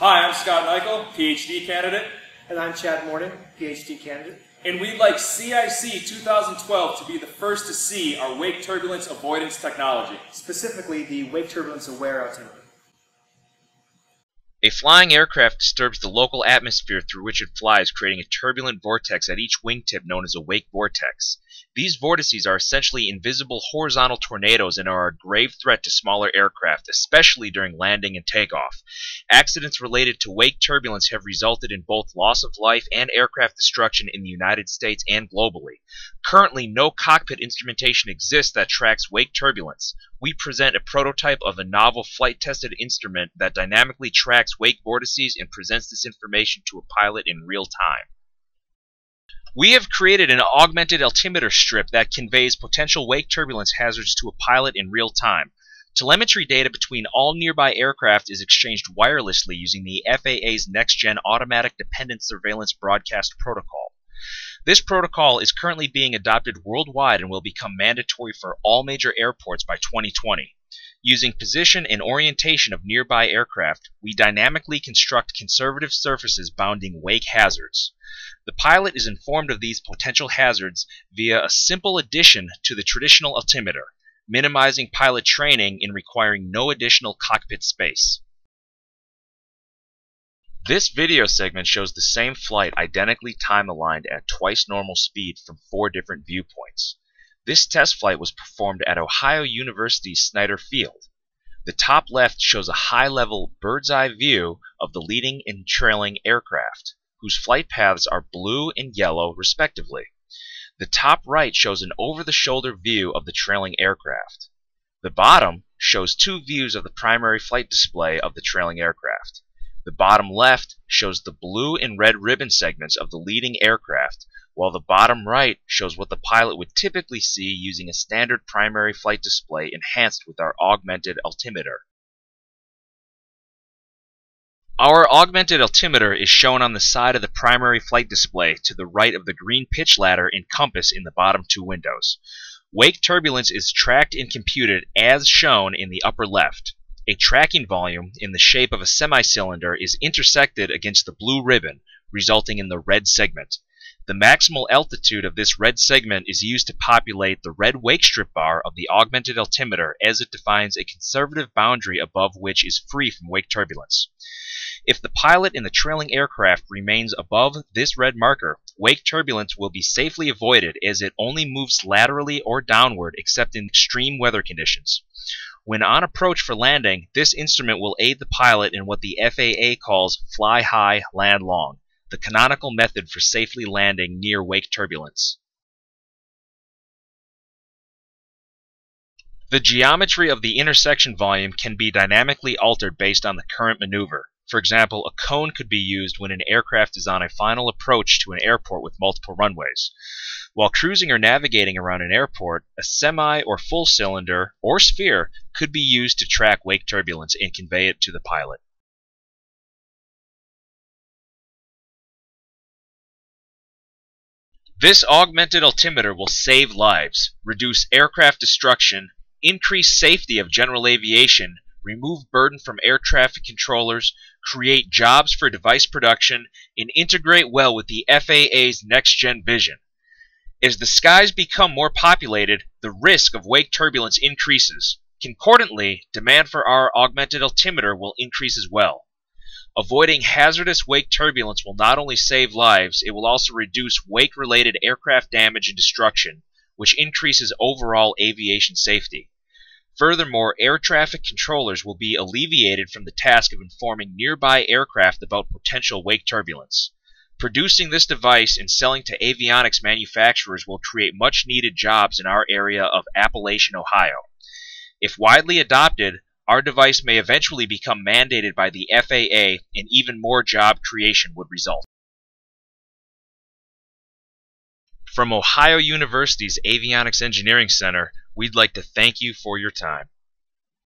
Hi, I'm Scott Nichol, PhD candidate. And I'm Chad Morton, PhD candidate. And we'd like CIC 2012 to be the first to see our wake turbulence avoidance technology. Specifically, the wake turbulence aware altimeter. A flying aircraft disturbs the local atmosphere through which it flies, creating a turbulent vortex at each wingtip known as a wake vortex. These vortices are essentially invisible horizontal tornadoes and are a grave threat to smaller aircraft, especially during landing and takeoff. Accidents related to wake turbulence have resulted in both loss of life and aircraft destruction in the United States and globally. Currently, no cockpit instrumentation exists that tracks wake turbulence. We present a prototype of a novel flight-tested instrument that dynamically tracks wake vortices and presents this information to a pilot in real time. We have created an augmented altimeter strip that conveys potential wake turbulence hazards to a pilot in real time. Telemetry data between all nearby aircraft is exchanged wirelessly using the FAA's NextGEN Automatic Dependent Surveillance Broadcast Protocol. This protocol is currently being adopted worldwide and will become mandatory for all major airports by 2020. Using position and orientation of nearby aircraft, we dynamically construct conservative surfaces bounding wake hazards. The pilot is informed of these potential hazards via a simple addition to the traditional altimeter, minimizing pilot training and requiring no additional cockpit space. This video segment shows the same flight identically time-aligned at twice normal speed from 4 different viewpoints. This test flight was performed at Ohio University's Snyder Field. The top left shows a high-level bird's-eye view of the leading and trailing aircraft, whose flight paths are blue and yellow respectively. The top right shows an over-the-shoulder view of the trailing aircraft. The bottom shows 2 views of the primary flight display of the trailing aircraft. The bottom left shows the blue and red ribbon segments of the leading aircraft, while the bottom right shows what the pilot would typically see using a standard primary flight display enhanced with our augmented altimeter. Our augmented altimeter is shown on the side of the primary flight display to the right of the green pitch ladder and compass in the bottom 2 windows. Wake turbulence is tracked and computed as shown in the upper left. A tracking volume in the shape of a semi-cylinder is intersected against the blue ribbon, resulting in the red segment. The maximal altitude of this red segment is used to populate the red wake strip bar of the augmented altimeter, as it defines a conservative boundary above which is free from wake turbulence. If the pilot in the trailing aircraft remains above this red marker, wake turbulence will be safely avoided as it only moves laterally or downward except in extreme weather conditions. When on approach for landing, this instrument will aid the pilot in what the FAA calls fly high, land long, the canonical method for safely landing near wake turbulence. The geometry of the intersection volume can be dynamically altered based on the current maneuver. For example, a cone could be used when an aircraft is on a final approach to an airport with multiple runways. While cruising or navigating around an airport, a semi or full cylinder or sphere could be used to track wake turbulence and convey it to the pilot. This augmented altimeter will save lives, reduce aircraft destruction, increase safety of general aviation, remove burden from air traffic controllers, create jobs for device production, and integrate well with the FAA's NextGEN vision. As the skies become more populated, the risk of wake turbulence increases. Concordantly, demand for our augmented altimeter will increase as well. Avoiding hazardous wake turbulence will not only save lives, it will also reduce wake-related aircraft damage and destruction, which increases overall aviation safety. Furthermore, air traffic controllers will be alleviated from the task of informing nearby aircraft about potential wake turbulence. Producing this device and selling to avionics manufacturers will create much-needed jobs in our area of Appalachian, Ohio. If widely adopted, our device may eventually become mandated by the FAA, and even more job creation would result. From Ohio University's Avionics Engineering Center, we'd like to thank you for your time.